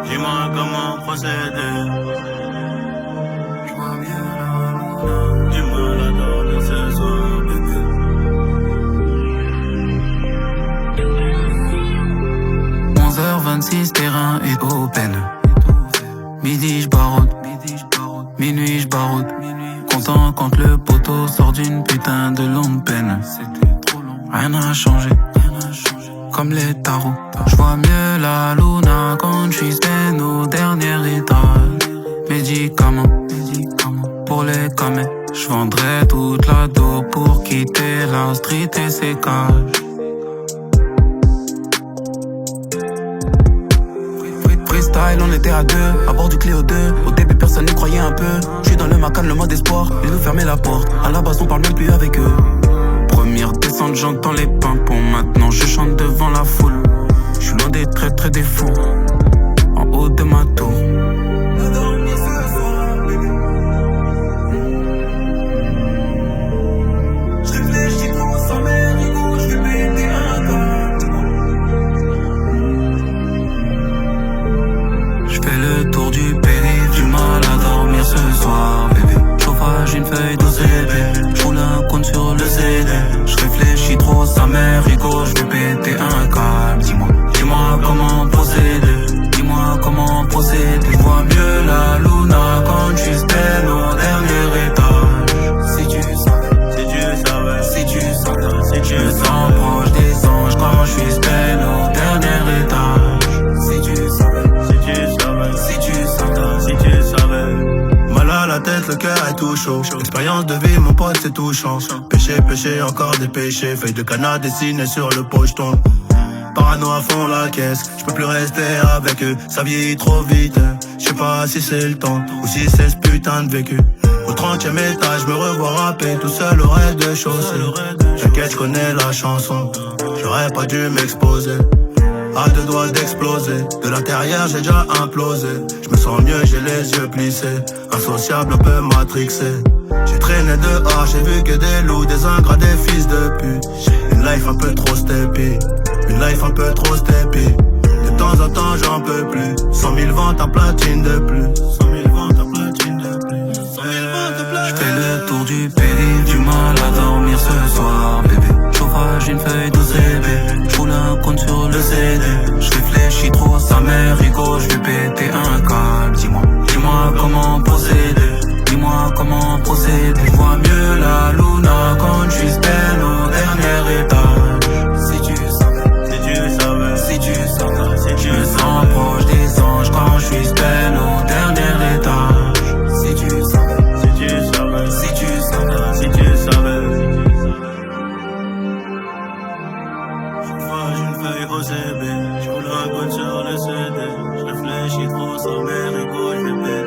Dis-moi comment procéder. Du mal à dormir ce soir, bébé. 11h26, terrain est open. Midi j'baroude, minuit j'baroude. Content quand le poteau sort d'une putain de longue peine. Rien n'a changé, comme les tarots. J'vois mieux la luna quand j'suis zen au dernier étage. Médicaments, pour les camés. J'vendrais toute la dos pour quitter la street et ses cages. Freestyle, on était à deux, à bord du Clio 2. Au début personne n'y croyait un peu. J'suis dans le Macan, le mode espoir. Ils nous fermaient la porte, à la base on parle même plus avec eux. Première descente, j'entends les pimpons. Maintenant je chante devant la foule. J'suis loin des traîtres et des fous, en haut de ma tour. J'fais le tour du périph', du mal à dormir ce soir, bébé. Chauffage, une feuille d'OCB. J'roule un compte sur le CD. J'réfléchis trop, sa mère rigole. J'vais péter un câble. Dis-moi comment procéder. Dis-moi comment procéder. J'vois mieux la luna quand j'suis zen au dernier étage. Si tu savais, Si tu savais, si tu savais. si tu Je me savais. sens proche des anges quand j'suis zen au dernier étage. Si tu savais, Si tu savais, si tu savais. si tu savais. Mal à la tête, le cœur est tout chaud. Expérience de vie, mon pote, c'est touchant. Péché, encore des péchés. Feuille de canard dessinée sur le pocheton. Parano à fond la caisse, j'peux plus rester avec eux. Ça vieillit trop vite, j'sais pas si c'est le temps ou si c'est ce putain de vécu. Au 30e étage, me revois rapper tout seul au rez-de-chaussée. T'inquiète, j'connais la chanson, j'aurais pas dû m'exposer. À deux doigts d'exploser, de l'intérieur j'ai déjà implosé. J'me sens mieux, j'ai les yeux plissés, insociable, un peu matrixé. J'ai traîné dehors, j'ai vu que des loups, des ingrats, des fils de pute. Une life un peu trop steppy, une life un peu trop steppy. De temps en temps j'en peux plus, 100 000 ventes en platine de plus. 100 000 ventes en platine de plus. 100 000 ventes de plus. J'fais le tour du périph', du mal à dormir ce soir, bébé. Chauffage, une feuille d'OCB. J'roule un compte sur le CD. J'réfléchis trop, sa mère rigole. J'vais péter un câble. Dis-moi comment procéder. Dis-moi comment procéder. J'vois mieux la luna quand j'suis zen au dernier étage. Si tu savais, Si tu savais, si tu savais. si tu Je me savais. sens proche des anges quand j'suis zen au dernier étage. Si tu savais, Si tu savais, si tu savais. si tu savais. Chaque fois j'ai une feuille OCB, j'roule un compte sur le CD. J'réfléchis trop, sa mère rigole, j'vais